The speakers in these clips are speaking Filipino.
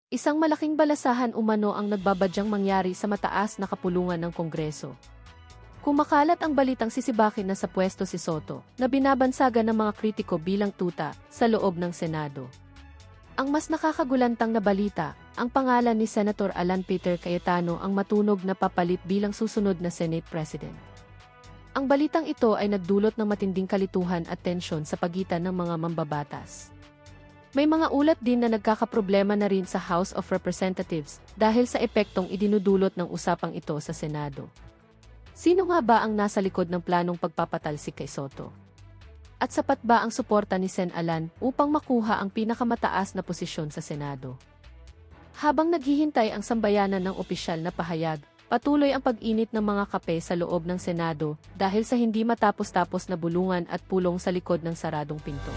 Isang malaking balasahan umano ang nagbabadyang mangyari sa mataas na kapulungan ng Kongreso. Kumakalat ang balitang sisibakin na sa pwesto si Soto, na binabansagan ng mga kritiko bilang tuta sa loob ng Senado. Ang mas nakakagulantang na balita, ang pangalan ni Senator Alan Peter Cayetano ang matunog na papalit bilang susunod na Senate President. Ang balitang ito ay nagdulot ng matinding kalituhan at tensyon sa pagitan ng mga mambabatas. May mga ulat din na nagkakaproblema na rin sa House of Representatives dahil sa epektong idinudulot ng usapang ito sa Senado. Sino nga ba ang nasa likod ng planong pagpapatalsik kay Soto? At sapat ba ang suporta ni Sen. Alan upang makuha ang pinakamataas na posisyon sa Senado? Habang naghihintay ang sambayanan ng opisyal na pahayag, patuloy ang pag-init ng mga kape sa loob ng Senado dahil sa hindi matapos-tapos na bulungan at pulong sa likod ng saradong pinto.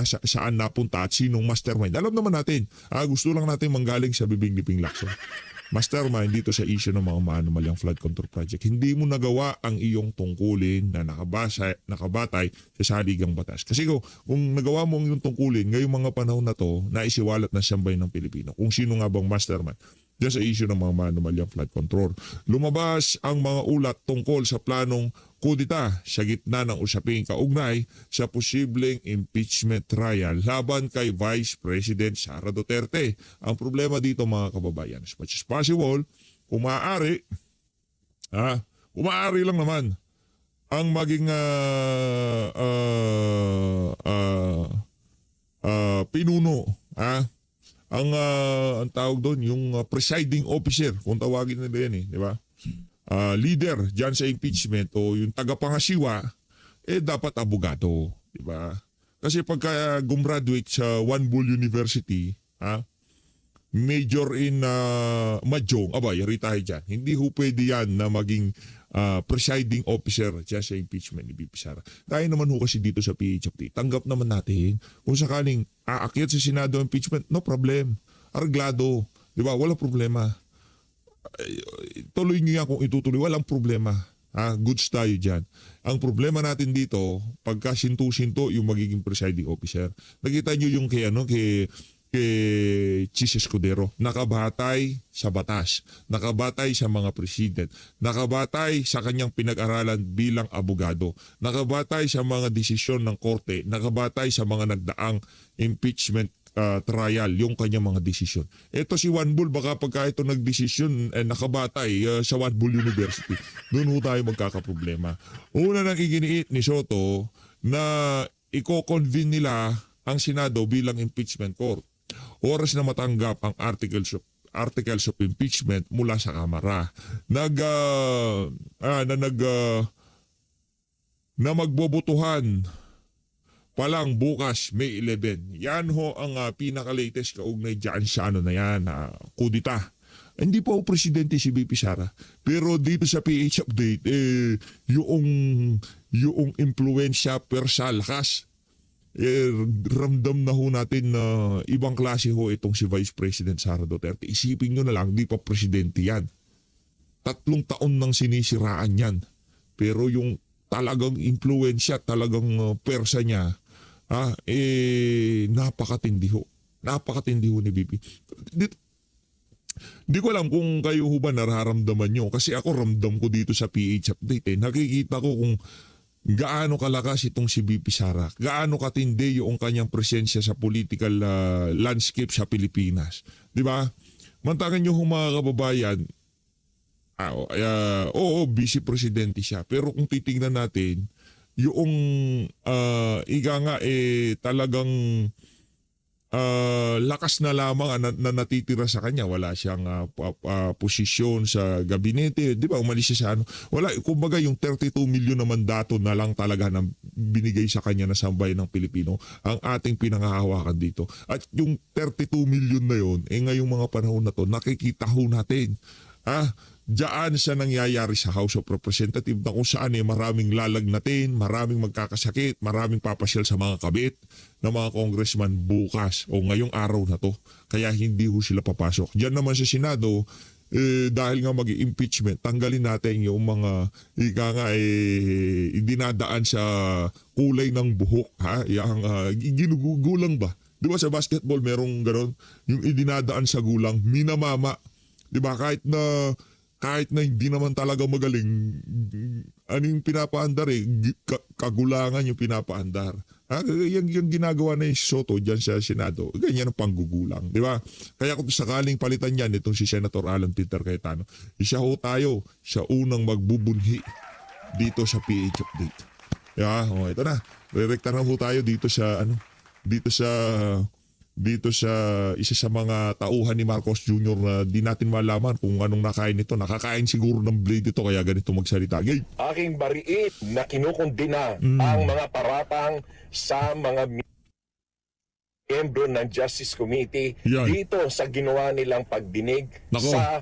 Saan napunta at sinong mastermind. Alam naman natin, gusto lang natin manggaling sa bibig ni Ping Lacson. Mastermind dito sa issue ng mga maanumalyang flood control project. Hindi mo nagawa ang iyong tungkulin na nakabatay sa saligang batas. Kasi kung nagawa mo ang iyong tungkulin ngayong mga panahon na to, naisiwalat na sambayan ng Pilipino. Kung sino nga bang mastermind diyan sa issue ng mga maanumalyang flood control. Lumabas ang mga ulat tungkol sa planong kudita sa gitna ng usaping kaugnay sa posibleng impeachment trial laban kay Vice President Sara Duterte. Ang problema dito mga kababayan, as much as possible, kung maaari lang naman ang maging pinuno, ang tawag doon, yung presiding officer, kung tawagin nila yan di ba? Leader dyan sa impeachment o yung tagapangasiwa, dapat abogado, di ba? Kasi pagka gumraduate sa One Bull University, major in Mahjong, yari tayo dyan. Hindi ho pwede yan na maging presiding officer dyan sa impeachment ni VP Sara. Tayo naman ho kasi dito sa PHFT, tanggap naman natin kung sakaling aakyat sa Senado impeachment, no problem. Arglado, di ba? Walang problema. Tuloy nyo yan kung itutuloy, walang problema. Goods tayo dyan. Ang problema natin dito, pagka sinto-sinto yung magiging presiding officer. Nakita nyo yung kay Chis Escudero, nakabatay sa batas, nakabatay sa mga president, nakabatay sa kanyang pinag-aralan bilang abogado, nakabatay sa mga desisyon ng korte, nakabatay sa mga nagdaang impeachment trial, yung kanyang mga desisyon. Ito si One Bull, baka pagka ito nagdesisyon nakabatay sa One Bull University, doon ho tayo magkakaproblema. Una nang iginiit ni Soto na i-convene nila ang Senado bilang impeachment court. Oras na matanggap ang articles of impeachment mula sa Kamara. Na magbobotohan palang bukas May 11. Yan ho ang pinaka-latest kaugnay dyan sa na yan, kudita. Hindi pa ho presidente si VP Sara. Pero dito sa PH Update, yung impluensya persa lakas. Ramdam na ho natin na ibang klase ho itong si Vice President Sara Duterte. Isipin nyo na lang, di pa presidente yan. 3 taon nang sinisiraan yan. Pero yung talagang impluensya, talagang persa niya, napakatindi ho. Napakatindi ho ni BP. Di ko alam kung kayo ho ba nararamdaman nyo. Kasi ako ramdam ko dito sa PH Update. Nakikita ko kung gaano kalakas itong si BP Sara. Gaano katindi yung kanyang presensya sa political landscape sa Pilipinas. Di ba? Mantakan nyo mga kababayan, busy presidente siya. Pero kung titingnan natin, yung talagang lakas na lamang na natitira sa kanya. Wala siyang posisyon sa gabinete. Di ba? Umalis siya sa ano. Wala. Kumbaga yung 32 million na mandato na lang talaga na binigay sa kanya na sambayan ng Pilipino ang ating pinangahawakan dito. At yung 32 million na yun, ngayong mga panahon na to, nakikita ho natin. Diyan sa nangyayari sa House of Representatives na kung saan maraming lalagnatin, maraming magkakasakit, maraming papasyal sa mga kabit ng mga congressman bukas o ngayong araw na to. Kaya hindi ho sila papasok. Diyan naman sa Senado, dahil nga mag-impeachment, tanggalin natin yung mga ika nga dinadaan sa kulay ng buhok, ha? Yang ginugulang ba? Di ba sa basketball merong gano'n? Yung idinadaan sa gulang, minamama. Di ba? Kahit na hindi naman talaga magaling, ano yung pinapaandar kagulangan yung pinapaandar. Yung ginagawa na yung Soto dyan sa Senado, ganyan ang panggugulang. Di ba? Kaya kung sakaling palitan yan, itong si Senator Alan Peter Cayetano, siya ho tayo, siya unang magbubunhi dito sa PH Update. Ito na. Rerekta na ho tayo dito sa isa sa mga tauhan ni Marcos Jr. na di natin malaman kung anong nakain nito. Nakakain siguro ng blade ito kaya ganito magsalita. Aking bariit na kinukundina ang mga paratang sa mga miyembro ng Justice Committee dito sa ginawa nilang pagdinig sa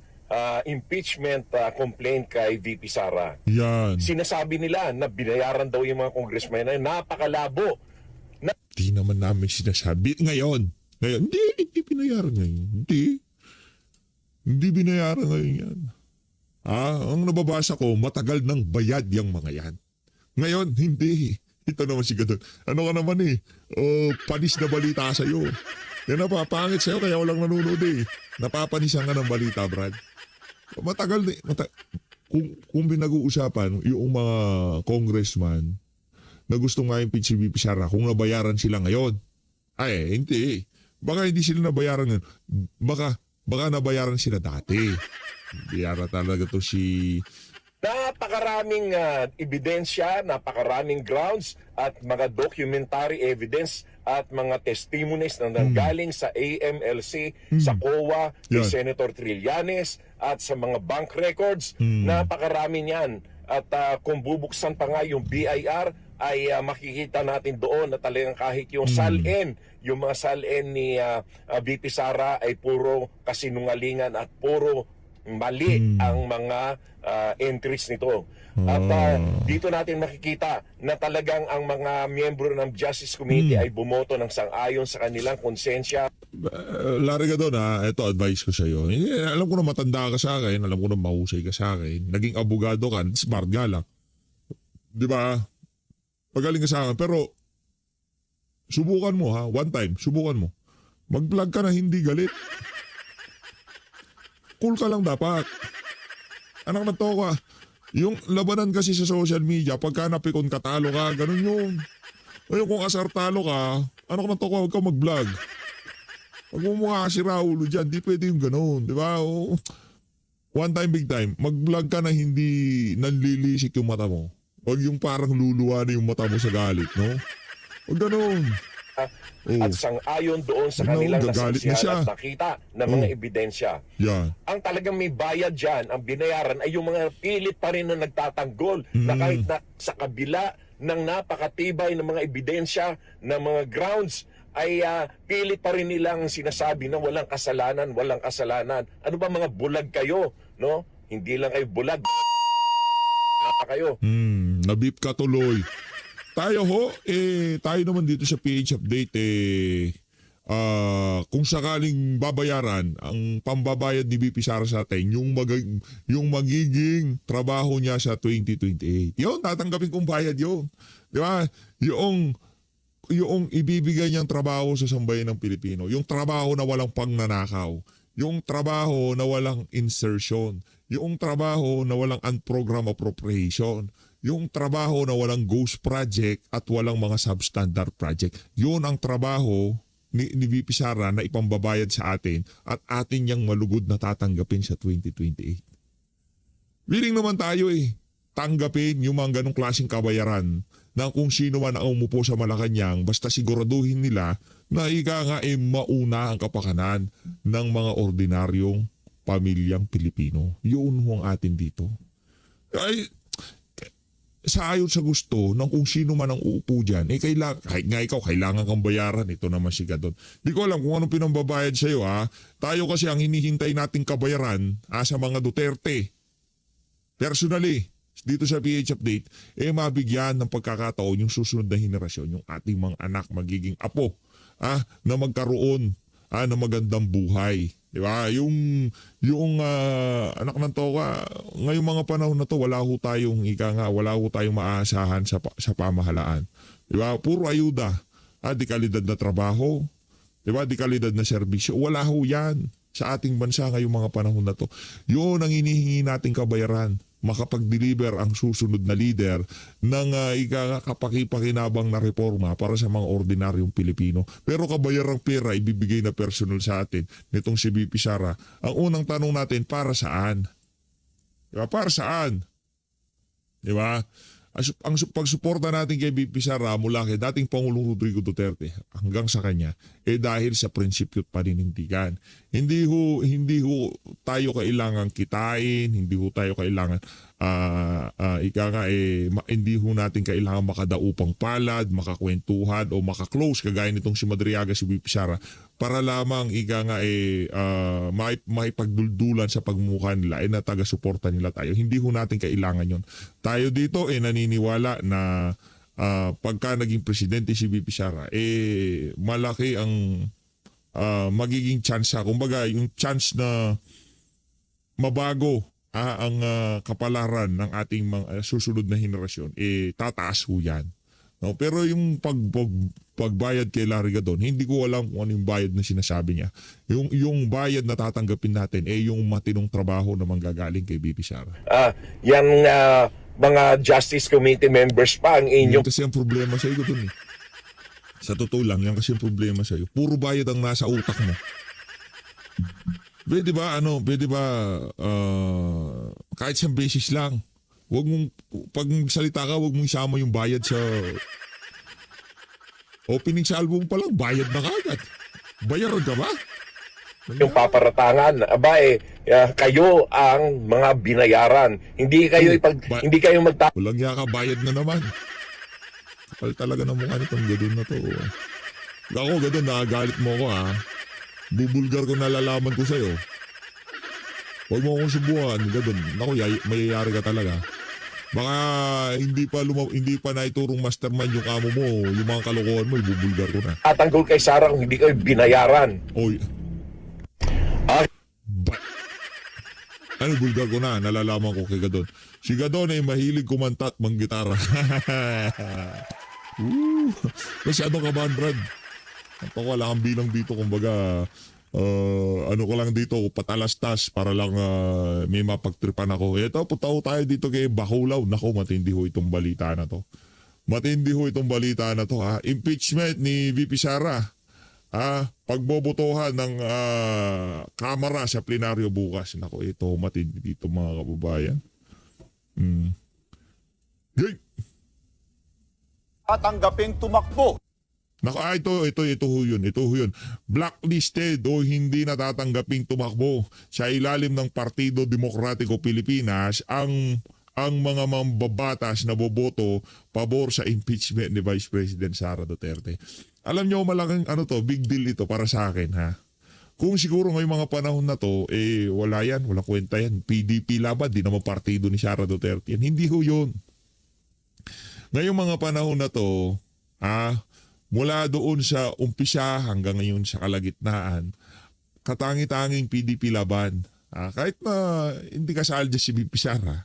impeachment complaint kay VP Sara. Yan. Sinasabi nila na binayaran daw yung mga congressmen na napakalabo. Di naman namin sinasabi. Ngayon, hindi binayaran ngayon. Hindi binayaran ngayon yan. Ang nababasa ko, matagal nang bayad yung mga yan. Ngayon, hindi. Ito naman si Gadon. Ano ka naman panis na balita sa'yo. Yan napapangit sa'yo kaya walang nanonood Napapanisan ka ng balita, Brad. Matagal kung pinag-uusapan yung mga congressman na gusto nga impeach si VP Sara kung nabayaran sila ngayon. Hindi. Baka hindi sila nabayaran ngayon. Baka nabayaran sila dati. Biyara talaga to si... Napakaraming ebidensya, napakaraming grounds at mga documentary evidence at mga testimonies na nanggaling sa AMLC, sa COA, kay Senator Trillanes at sa mga bank records. Napakarami niyan. At kung bubuksan pa nga yung BIR, ay makikita natin doon na talagang kahit yung yung mga salin ni VP Sara ay puro kasinungalingan at puro mali ang mga entries nito. At dito natin makikita na talagang ang mga miyembro ng Justice Committee ay bumoto ng sang-ayon sa kanilang konsensya. Lari ka doon ito advice ko sa iyo. Alam ko na matanda ka sa akin, alam ko na mahusay ka sa akin, naging abogado ka, smart ka lang. Di ba? Pagaling ka sa akin, pero subukan mo one time, subukan mo. Mag-vlog ka na hindi galit. Cool ka lang dapat. Anak na to ka. Yung labanan kasi sa social media, pagka napikon ka, talo ka, ganun yun. Ngayon kung asar talo ka, anak na to ka, huwag ka mag-vlog. Huwag mo mukha si Raulo dyan, di pwede yung ganun, di ba? One time, big time, mag-vlog ka na hindi nanlilisik yung mata mo. Huwag yung parang luluwa na yung mata mo sa galit, no? Huwag ganun. At sang-ayon doon sa kanilang nasaksihan at nakita ng mga ebidensya. Ang talagang may bayad dyan, ang binayaran ay yung mga pilit pa rin na nagtatanggol na kahit na sa kabila ng napakatibay ng mga ebidensya ng mga grounds ay pilit pa rin nilang sinasabi na walang kasalanan, walang kasalanan. Ano ba mga bulag kayo, no? Hindi lang kayo bulag. Kayo. Nabip ka tuloy. Tayo tayo naman dito sa PH Update kung sakaling babayaran ang pambabayad ni VP Sara sa atin, yung magiging trabaho niya sa 2028. Yun, tatanggapin kong bayad yun. Di ba? Yung ibibigay niyang trabaho sa sambayan ng Pilipino, yung trabaho na walang pangnanakaw, yung trabaho na walang insertion, yung trabaho na walang unprogram appropriation, yung trabaho na walang ghost project at walang mga substandard project. Yun ang trabaho ni VP Sara na ipambabayad sa atin at atin niyang malugod na tatanggapin sa 2028. Willing naman tayo tanggapin yung mga ganong klaseng kabayaran na kung sino man ang umupo sa Malacanang basta siguraduhin nila na mauna ang kapakanan ng mga ordinaryong pamilyang Pilipino. Yun ang atin dito. Ay, sa ayon sa gusto ng kung sino man ang uupo dyan, kahit nga ikaw, kailangan kang bayaran. Ito naman si Gadon. Di ko alam kung anong pinambabayad sa'yo Tayo kasi ang hinihintay nating kabayaran sa mga Duterte. Personally, dito sa PH Update, mabigyan ng pagkakataon yung susunod na henerasyon, yung ating mga anak, magiging apo, na magkaroon ng magandang buhay. Di ba? Yung anak ng toka, ngayong mga panahon na to, wala ho tayong maaasahan sa pamahalaan. Di ba? Puro ayuda. Di kalidad na trabaho. Di ba? Di kalidad na serbisyo. Wala ho yan sa ating bansa ngayong mga panahon na to. Yun ang inihingi nating kabayaran. Makapag-deliver ang susunod na leader ng kapakipakinabang na reforma para sa mga ordinaryong Pilipino. Pero kabayarang pera ibibigay na personal sa atin nitong si VP Sara. Ang unang tanong natin, para saan? Diba? Para saan? Diba? Ang pagsuporta natin kay VP Sara mula kay dating Pangulong Rodrigo Duterte hanggang sa kanya dahil sa prinsipyo at paninindigan. Hindi ho tayo kailangan kitain, hindi ho tayo kailangan hindi ho natin kailangan makadaupang palad, makakwentuhan o makaklose kagaya nitong si Madriaga, si VP Sara para lamang maipagduldulan sa pagmumukha nila na taga-suporta nila tayo. Hindi ho natin kailangan yon. Tayo dito naniniwala na pagka naging presidente si VP Sara malaki ang magiging chance, kumbaga yung chance na mabago ang kapalaran ng ating mga susunod na henerasyon tataas ho yan. No? Pero yung pagbayad kay Larry Gadon, hindi ko alam kung ano yung bayad na sinasabi niya. Yung bayad na tatanggapin natin yung matinong trabaho na manggagaling kay VP Sara. Yung mga Justice Committee members pa ang inyong... Kasi ang problema sa iyo doon Sa totoo lang, yan kasi ang problema sa iyo. Puro bayad ang nasa utak mo. Pwede ba kahit isang beses lang, pag magsalita ka, wag mong isama yung bayad sa opening sa album pa lang, bayad na kagad. Bayaran ka ba? Yung paparatangan, kayo ang mga binayaran. Hindi kayo Walang yaka, bayad na naman. Kapal talaga ng mukha nitong Gadon na to. Ako, Gadon, nakagalit mo ako Bubulgar ko, nalalaman ko sa'yo. Huwag mo akong subuhan, Gadon. Naku, mayayari ka talaga. Baka hindi pa naiturong mastermind yung amo mo, yung mga kalokohan mo, ibubulgar ko na. Tatanggol kay Sara kung hindi kayo binayaran. Oy. Ano, bulgar ko na, nalalaman ko kay Gadon. Si Gadon ay mahilig kumanta at manggitara. Masyadong kabahan, Brad. Ito ko, wala kang bilang dito, kumbaga, ano ko lang dito, patalastas para lang may mapagtripan ako. Ito, putaw tayo dito kay Bakulaw. Naku, matindi ho itong balita na to. Impeachment ni VP Sara. Pagbobotohan ng Kamara sa plenaryo bukas. Naku, ito matindi dito mga kababayan. Hey! Tatanggaping tumakbo. Naku, ito ho yun. Blacklisted o hindi natatanggaping tumakbo sa ilalim ng Partido Demokratiko Pilipinas ang mga mambabatas na boboto pabor sa impeachment ni Vice President Sara Duterte. Alam nyo, malaking big deal ito para sa akin Kung siguro ngayong mga panahon na to, wala kwenta yan. PDP laban, di naman partido ni Sara Duterte yan. Hindi ho yun. Ngayong mga panahon na to, mula doon sa umpisa hanggang ngayon sa kalagitnaan, katangi-tanging PDP laban. Kahit na hindi kasal dyan si VP Sara,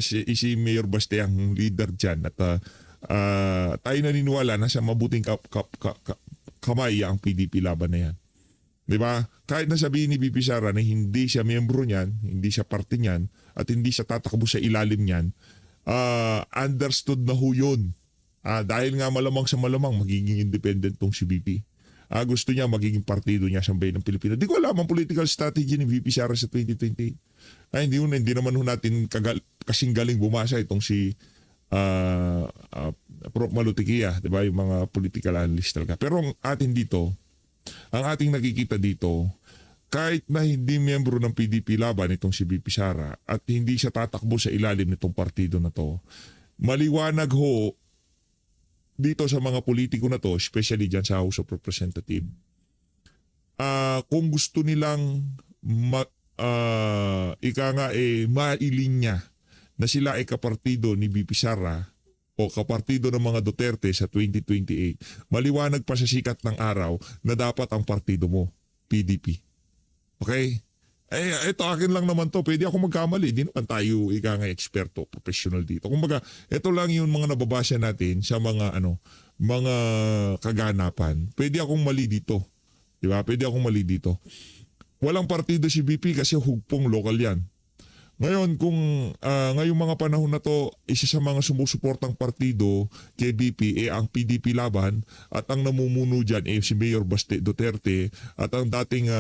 si Mayor Baste ang leader dyan at tayo naniniwala na sa mabuting kamay ang PDP laban na yan. Diba? Kahit na sabihin ni VP Sara na hindi siya miyembro niyan, hindi siya parte niyan, at hindi siya tatakbo sa ilalim niyan, understood na ho yun. Dahil nga malamang sa malamang magiging independent tong si VP. Gusto niya magiging partido niya sa bayan ng Pilipinas. Di ko alam ang political strategy ni VP Sara sa 2028. Hindi naman ho natin kasing galing bumasa itong si Prof. Malutikia, di ba? Yung mga political analyst talaga. Pero ang ating nakikita dito, kahit na hindi miyembro ng PDP laban itong si VP Sara at hindi siya tatakbo sa ilalim nitong partido na to, maliwanag ho dito sa mga politiko na to, especially dyan sa House of Representatives, kung gusto nilang mailinya na sila ay kapartido ni VP Sara o kapartido ng mga Duterte sa 2028, maliwanag pa sa sikat ng araw na dapat ang partido mo, PDP. Okay? Ito akin lang naman to. Pwede ako magkamali. Di naman tayo nga eksperto, professional dito. Kumbaga, ito lang yung mga nababasa natin sa mga mga kaganapan. Pwede akong mali dito. Di ba? Pwede akong mali dito. Walang partido si BP kasi hugpong lokal yan. Ngayon, kung ngayong mga panahon na to, isa sa mga sumusuportang partido kay BP ang PDP Laban at ang namumuno dyan si Mayor Baste Duterte at ang dating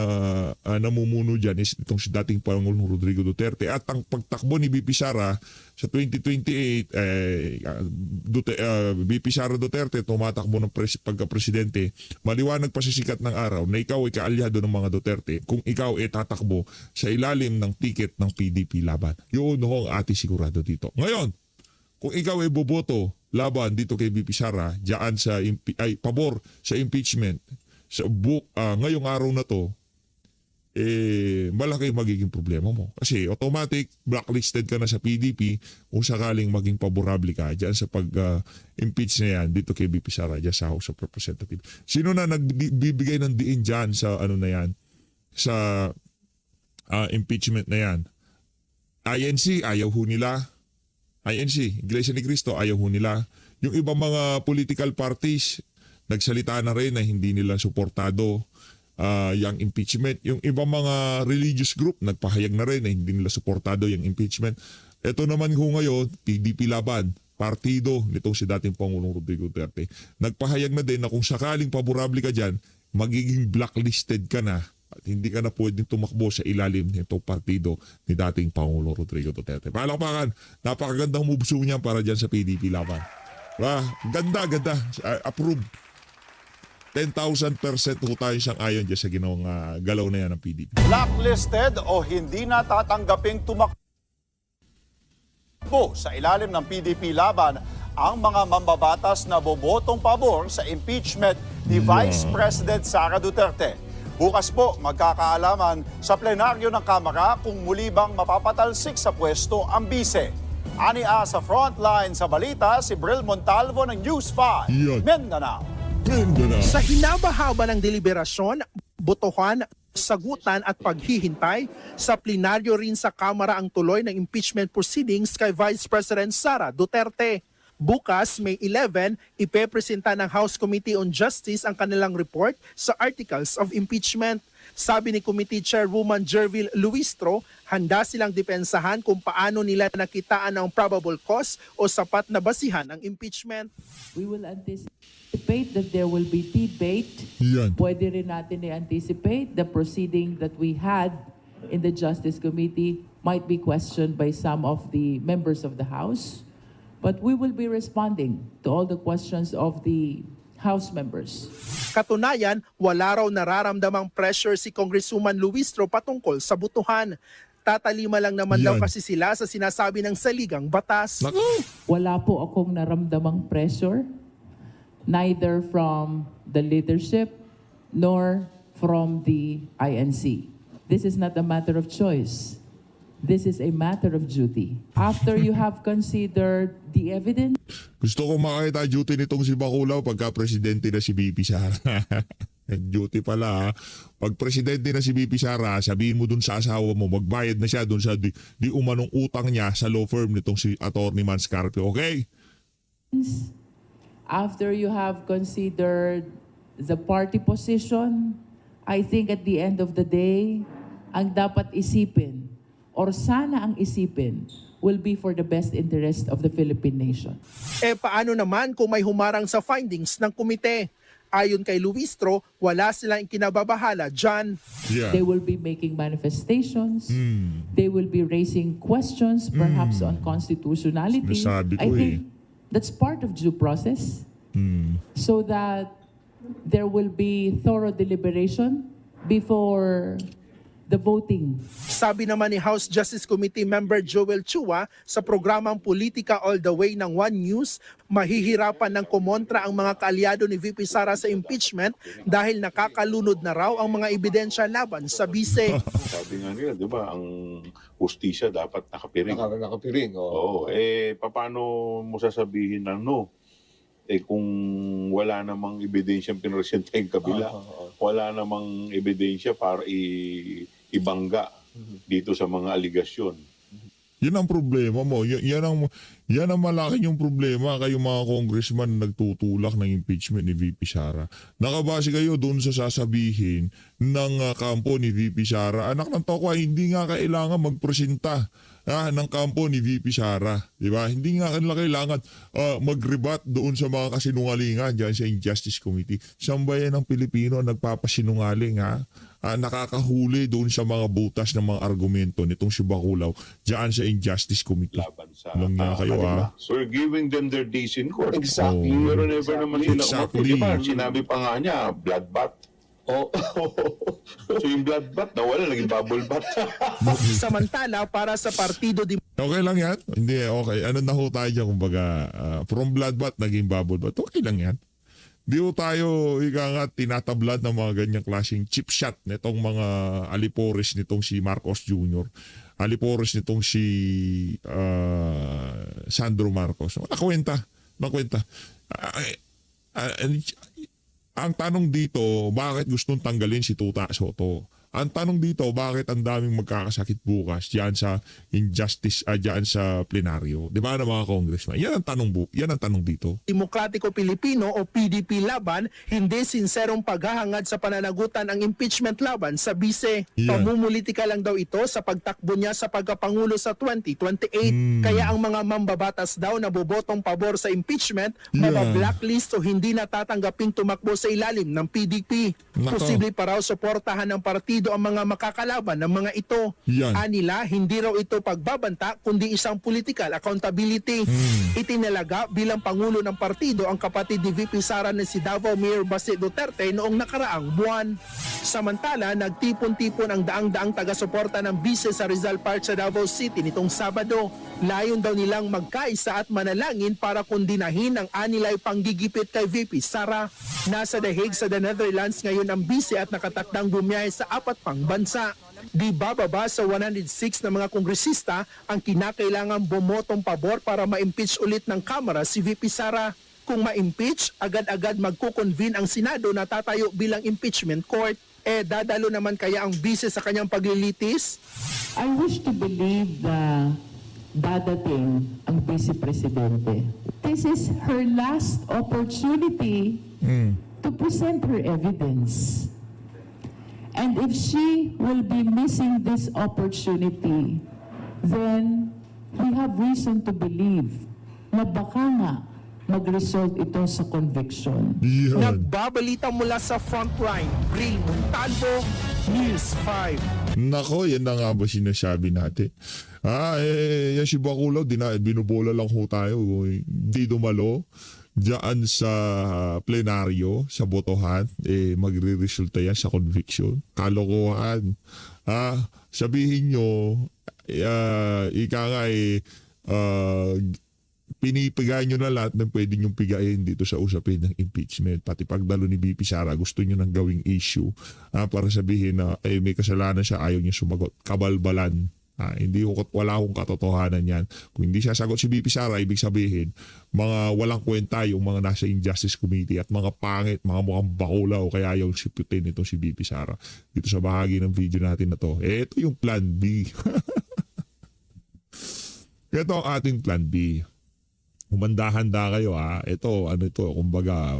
namumuno dyan is itong si dating Pangulong Rodrigo Duterte at ang pagtakbo ni BP Sara sa 2028, BP Sara Duterte tumatakbo ng pagka-presidente. Maliwanag pa sa sikat ng araw na ikaw ay kaalyado ng mga Duterte kung ikaw ay tatakbo sa ilalim ng ticket ng PDP Laban. Yun ho ang ati sigurado dito. Ngayon, kung ikaw ay boboto laban dito kay BP Sara, diyan sa pabor sa impeachment sa ngayong araw na to, malaki magiging problema mo. Kasi automatic, blacklisted ka na sa PDP kung sakaling maging paborable ka dyan sa pag-impeach na yan dito kay BP Sara, dyan sa House of Representatives. Sino na nagbibigay ng diin dyan sa na yan, sa impeachment na yan? INC, ayaw ho nila. INC, Iglesia ni Cristo, ayaw ho nila. Yung ibang mga political parties, nagsalita na rin na hindi nila suportado yung impeachment. Yung ibang mga religious group, nagpahayag na rin na hindi nila suportado yung impeachment. Ito naman ho ngayon, PDP Laban, partido nitong si dating Pangulong Rodrigo Duterte. Nagpahayag na din na kung sakaling paborable ka dyan, magiging blacklisted ka na at hindi ka na pwedeng tumakbo sa ilalim nitong partido ni dating Pangulong Rodrigo Duterte. Palakpakan, napakagandang moves niya para dyan sa PDP Laban. Ganda. Approve. 10,000% ho tayo siyang ayon dyan sa ginawang galaw na yan ng PDP. Blacklisted o hindi na tatanggaping tumakbo sa ilalim ng PDP Laban ang mga mambabatas na bobotong pabor sa impeachment ni Vice President Sara Duterte. Bukas po magkakaalaman sa plenaryo ng Kamara kung muli bang mapapatalsik sa pwesto ang bise. Ania sa frontline sa balita si Bril Montalvo ng News 5, Mindanao. Sa hinabahaba ng deliberasyon, botohan, sagutan at paghihintay, sa plenaryo rin sa Kamara ang tuloy ng impeachment proceedings kay Vice President Sara Duterte. Bukas, May 11, ipepresenta ng House Committee on Justice ang kanilang report sa Articles of Impeachment. Sabi ni Committee Chairwoman Jervil Luistro, handa silang depensahan kung paano nila nakitaan ang probable cause o sapat na basihan ng impeachment. We will anticipate that there will be debate. Yan. Pwede rin natin i-anticipate the proceeding that we had in the Justice Committee might be questioned by some of the members of the House. But we will be responding to all the questions of the House members. Katunayan, wala raw nararamdamang pressure si Congresswoman Luistro patungkol sa butuhan. Tatalima lang naman daw kasi sila sa sinasabi ng saligang batas. Wala po akong naramdamang pressure, neither from the leadership nor from the INC. This is not a matter of choice. This is a matter of duty. After you have considered the evidence, Gusto ko makita duty nitong si Baculaw pagka presidente na si BP Sara. Duty pala. Pag presidente na si BP Sara, sabihin mo dun sa asawa mo, magbayad na siya dun sa di umanong utang niya sa law firm nitong si Atty. Manscarpio. Okay? after you have considered the party position, I think at the end of the day, ang dapat isipin, or sana ang isipin, will be for the best interest of the Philippine nation. Paano naman kung may humarang sa findings ng komite? Ayon kay Luistro, wala silang kinababahala dyan. Yeah. They will be making manifestations. They will be raising questions, perhaps on constitutionality. Nasabi ko I think that's part of due process. So that there will be thorough deliberation before the voting. Sabi naman ni House Justice Committee Member Joel Chua sa programang Politika All the Way ng One News, mahihirapan ng kumontra ang mga kaalyado ni VP Sara sa impeachment dahil nakakalunod na raw ang mga ebidensya laban sa bise. Sabi nga nila, di ba, ang hustisya dapat nakapiring. Nakapiring, Oo, paano mo sasabihin na no? Kung wala namang ebidensyang pinresenta yung kabila, wala namang ebidensya para ibangga dito sa mga aligasyon. Yan ang problema mo. Yan ang malaki yung problema kayo mga congressman na nagtutulak ng impeachment ni VP Sara. Nakabase kayo doon sa sasabihin ng kampo ni VP Sara. Anak ng toko, hindi nga kailangan magpresenta ng kampo ni VP Sara. Diba? Hindi nga kanila kailangan mag-rebut doon sa mga kasinungalingan dyan sa Injustice Committee. Sambayan ng Pilipino nagpapasinungaling ha. Nakakahuli doon sa mga butas ng mga argumento nitong si Baculaw dyan sa Injustice Committee. Laban sa Lang nga kayo So we're giving them their days in court. Exactly. Pero never naman sila Exactly. Diba? Sinabi pa nga niya, bloodbath. So yung bloodbath nawala, naging bubble bath. Samantala, para sa Partido Okay lang yan? Hindi, okay. Ano na ho tayo dyan? Kumbaga, from bloodbath, naging bubble bath. Okay lang yan. Di ho tayo, ika nga, tinatablad ng mga ganyang klaseng chip shot nitong mga alipores nitong si Marcos Jr. Alipores nitong si Sandro Marcos. Nakwenta. Ang tanong dito, bakit gustong tanggalin si Tuta Soto? Ang tanong dito, bakit ang daming magkakasakit bukas diyan sa injustice, diyan sa plenaryo? Di ba na mga congressman? Yan ang tanong dito. Demokratiko Pilipino o PDP laban, hindi sinserong paghahangad sa pananagutan ang impeachment laban sa bise. Yan. Pamumulitika lang daw ito sa pagtakbo niya sa pagkapangulo sa 2028. Kaya ang mga mambabatas daw na bobotong pabor sa impeachment, mabablacklist o hindi natatanggaping tumakbo sa ilalim ng PDP. Nako. Posible pa raw suportahan ng partido ang mga makakalaban ng mga ito. Yan. Anila, hindi raw ito pagbabanta kundi isang political accountability. Itinalaga bilang pangulo ng partido ang kapatid ni VP Sara na si Davao Mayor Baste Duterte noong nakaraang buwan. Samantala, nagtipon-tipon ang daang-daang taga-suporta ng bise sa Rizal Park sa Davao City nitong Sabado. Layon daw nilang magkaisa at manalangin para kundinahin ang anilay panggigipit kay VP Sara. Nasa The Hague sa The Netherlands ngayon ang bise at nakatakdang bumiyahe sa 4 pang bansa. Di bababa sa 106 na mga kongresista ang kinakailangang bumotong pabor para ma-impeach ulit ng Kamara si VP Sara. Kung ma-impeach, agad-agad magkukonvene ang Senado na tatayo bilang impeachment court. Dadalo naman kaya ang bise sa kanyang paglilitis? I wish to believe na dadating ang Vice Presidente. This is her last opportunity to present her evidence. And if she will be missing this opportunity, then we have reason to believe na baka nga mag-result ito sa conviction. Yan. Nagbabalita mula sa Frontline, Bril Montalvo, News 5. Nako, yan na nga ba sinasabi natin? Yan si Baculaw, binubola lang ho tayo. Di dumalo diyan sa plenaryo, sa botohan, magre-resulta yan sa conviction. Kalokohan. Sabihin nyo, ika nga pinipigay nyo na lahat ng pwede nyong pigayin dito sa usapin ng impeachment. Pati pagdalo ni VP Sara, gusto nyo nang gawing issue para sabihin na may kasalanan siya, ayaw niya sumagot. Kabalbalan. Wala akong katotohanan yan. Kung hindi siya sagot si VP Sara, ibig sabihin, mga walang kwenta yung mga nasa Injustice Committee at mga pangit, mga mukhang Baculaw, kaya yung siputin itong si VP Sara. Dito sa bahagi ng video natin na to. Ito yung plan B. Ito ang ating plan B. Humanda-handa kayo Ito, kumbaga,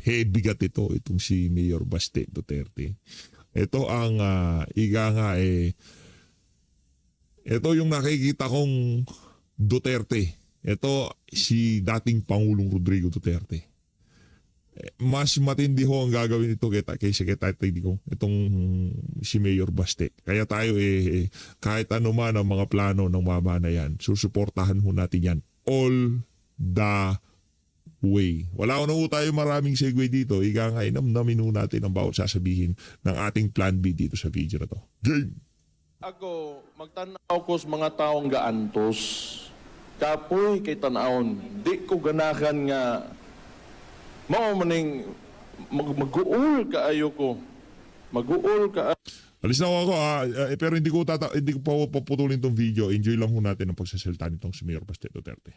heavy gat itong si Mayor Baste Duterte. Ito ang, ito yung nakikita kong Duterte. Ito si dating Pangulong Rodrigo Duterte. Mas matindi ho ang gagawin ito kaysa kay Tatay Digong. Itong si Mayor Baste. Kaya tayo kahit ano man ang mga plano ng mama na yan, susuportahan ho natin yan all the way. Wala ko na ho tayo maraming segue dito. Ika nga namnamin ho natin ang bawat sasabihin ng ating plan B dito sa video na to. Game! Ako, magtanaw ko sa mga taong gaantos. Kapoy kay tanawon. Di ko ganahan nga maumaning mag-uul kaayo ko. Mag-uul ka. Alis na ako pero hindi ko paputulin tong video. Enjoy lang ho natin ang pagsasalita nitong si Mayor Baste Duterte.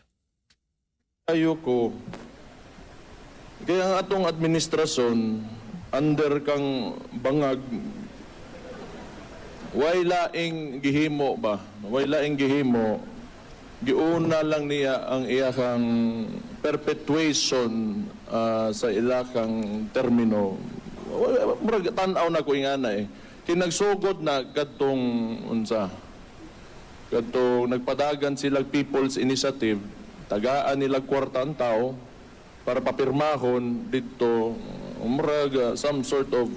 Ayo ko. Kaya ang atong administrasyon under kang bangag way laing gihimo ba? Way laing gihimo. Giuna lang niya ang iyakang perpetuation sa ilakang termino. Murag tan-aw na ko ingana eh. Kinagsugod na kadtong unsa. Kadtong nagpadagan sila People's Initiative, tagaan nila kwarta ang tao para papirmahon dito murag some sort of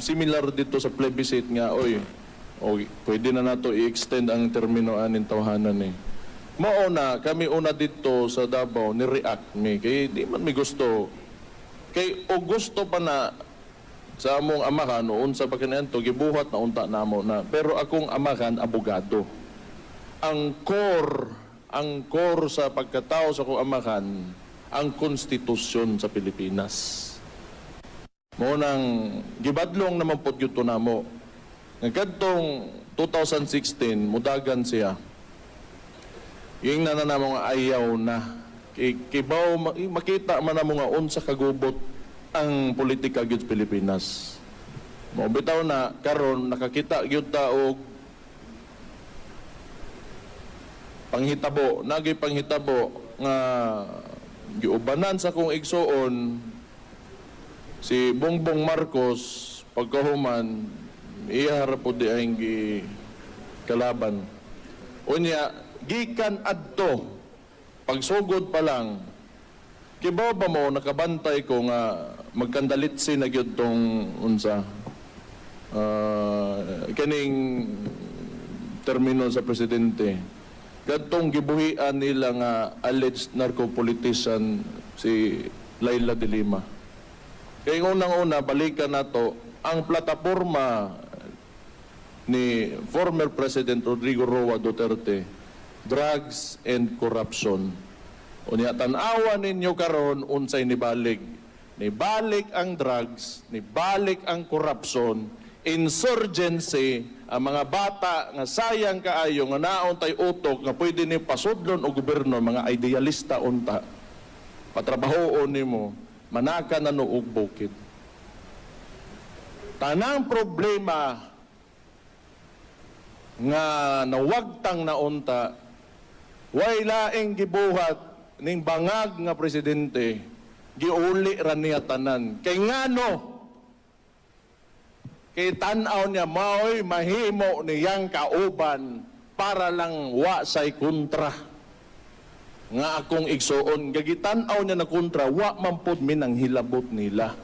similar dito sa plebiscite nga pwede na nato i-extend ang termino anin tawhanan eh. Mao na kami una dito sa Davao ni react mi kay di man mi gusto kay o gusto pa na sa among amahan noon sa pagkanaanto gibuhat na unta namo na pero akong amahan abogado. Ang core sa pagkatao sa akong amahan ang konstitusyon sa Pilipinas. Mo nang gibadlong naman po gyud namo. Nagkadtong 2016 mudagan siya. Yung nananamo nga ayaw na. Kibaw makita man namo nga unsa kagubot ang politika gyud sa Pilipinas. Mo bitaw na karon nakakita gyud ta og panghitabo, nagay panghitabo nga giubanan sa kong igsuon si Bongbong Marcos pagkahuman iharap po di ang kalaban. Unya, gikan adto pagsugod pa lang kibaw ba mo nakabantay ko nga magkandalitsi na gyud tong unsa kaning termino sa presidente. Kadtong gibuhian nila nga alleged narco-politician si Laila de Lima. Kaya unang-una, balikan nato ang plataforma ni former President Rodrigo Roa Duterte, drugs and corruption. Unya tan-awa ninyo karon unsay nibalik. Nibalik ang drugs, nibalik ang corruption, insurgency, ang mga bata nga sayang kaayo nga naon tay utok nga pwede ni pasudlon o gobyerno mga idealista unta. Patrabahoon nimo manaka na no og bukid. Tanang problema nga nawagtang na unta way laing gibuhat ning bangag nga presidente giuli ra niya tanan kay ngano kay tan-aw niya maoy mahimo niyang kauban para lang wa say kontra nga akong igsuon gagitan-aw niya na kontra wa man pud minang hilabot nila.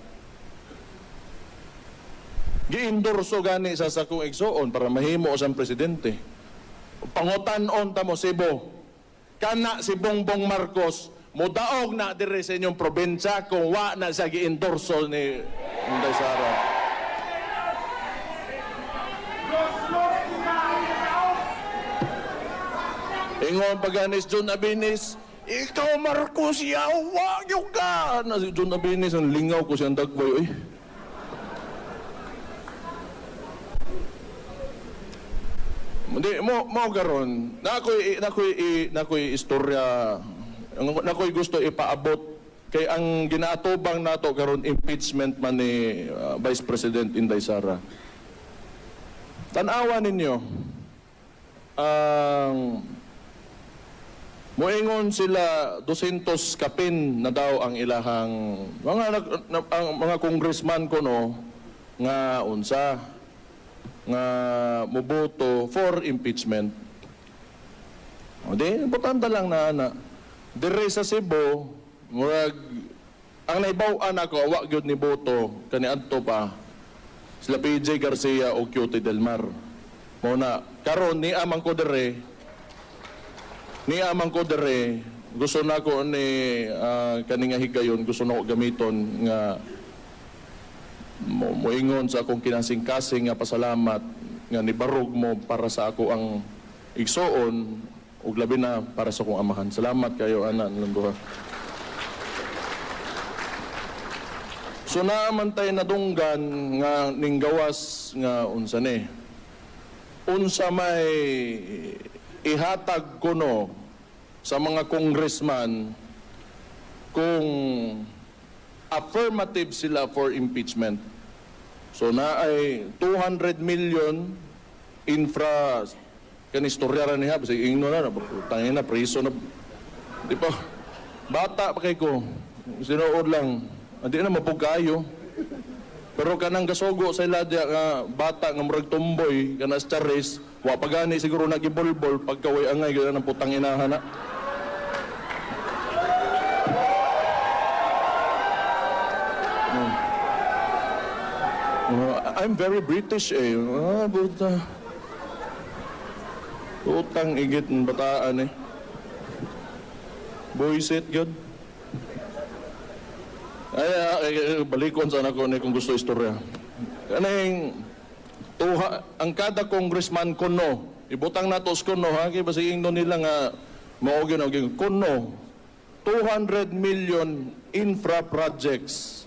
Giendorso gani sa sakong igsuon para mahimo sang presidente. Pangutan-on ta mo Cebu. Kana si Bongbong Marcos mudaog na diri sa inyong probinsya kung wa na sa giendorso ni Inday Sara. Ingon paganis John Abinis, ikaw Marcos yawa yung ka. Na si John Abinis ang lingaw ko siyang dagboy. Hindi mo karon. Nakoy istorya. Nakoy gusto ipaabot kay ang ginaatubang nato karon impeachment man ni Vice President Inday Sara. Tan-awa ninyo. Moingon sila 200 kapin na daw ang ilahang mga congressman ko no nga unsa nga muboto for impeachment. O di importante lang na dire sa Cebu murag ang naibaw-an ako wa gyud ni boto kaniadto pa sila PJ Garcia o Cutie Del Mar. Mo na karon ni amang ko dire gusto na ko ni kaninga higayon gusto na ko gamiton nga moingon sa akong kinasing-kasing nga pasalamat nga nibarog mo para sa ako ang igsoon ug labi na para sa akong amahan. Salamat kayo ana nilang duha. So naaman tayo nadunggan nga ning gawas nga unsa ni. Unsa may ihatag kuno sa mga congressman kung affirmative sila for impeachment. So na ay 200 million infra kan istorya niya basta ingno na tangin na preso na di pa bata pa kay ko sinuod lang hindi na mapugayo pero kanang gasugo sa iladya nga bata nga murag tumboy kana sa charis wa pagani siguro nagibolbol pagkaway angay gana ng putang inahan na. I'm very British eh. Buta. Utang igit ng bataan eh. Buisit yun. Ay, balikon sana ko kung gusto istorya. Kaning ang kada congressman kuno, ibutang natos kuno ha, kaya basi ingno nila nga maugin kuno 200 million infra projects.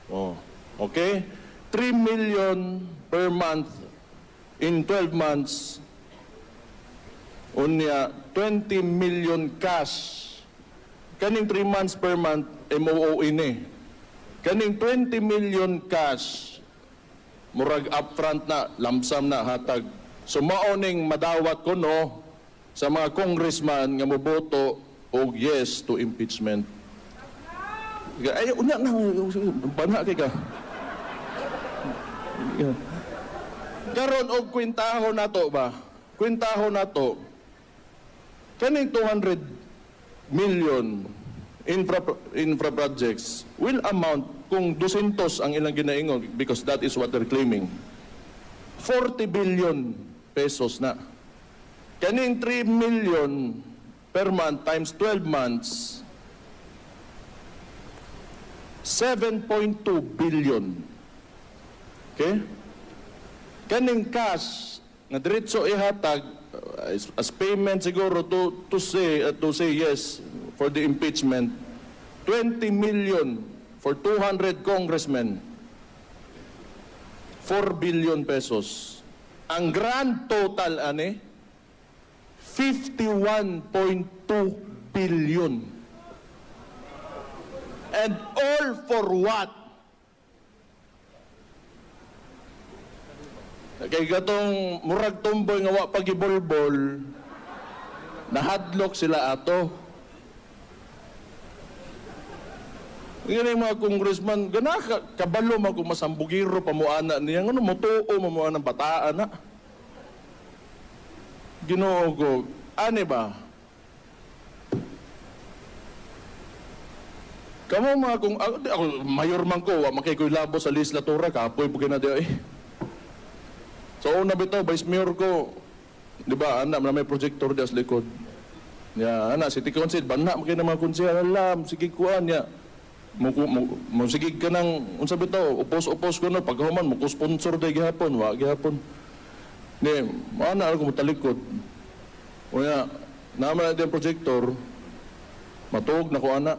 Oh, okay? 3 million per month in 12 months. Unya 20 million cash. Kaning 3 months per month MOO ini. Kaning 20 million cash murag upfront na lump sum na hatag. So maoning madawat ko no sa mga congressman nga moboto og yes to impeachment. Ay unya na bana kay ka. Karon og kwentahon nato ba? Kwentahon nato. Kaning 200 million infra projects will amount kung 200 ang ilang ginaingon because that is what they're claiming. 40 billion pesos na. Kaning 3 million per month times 12 months 7.2 billion. Okay? Kaning cash nga diretso ihatag as payment siguro to say yes for the impeachment 20 million for 200 congressmen 4 billion pesos. Ang grand total ani 51.2 billion. And all for what? Kay gatong murag tumboy nga wa pagibolbol, nahadlok sila ato. Ngayon yung mga congressman, gana kabalo man kung masambugiro pamuana niya, ano motuo mamuana ng bataan na. Ginoo ko, ani ba? Kamo mga kung, ako, mayor man ko, makay ko'y labo sa legislatura, kapoy po kinadyo eh. So una bito, vice mayor ko, di ba, anak na may projector di as likod. Ya, anak, city council, banak mo kayo ng mga konsehal, alam, sige kuan, ya. Sige ka ng, unsa bito, upos-upos ko na, pagkahuman, mo ko sponsor day gihapon, wa gihapon. Di, anak ako matalikod. O ya, naman natin ang projector, matuog na ko anak.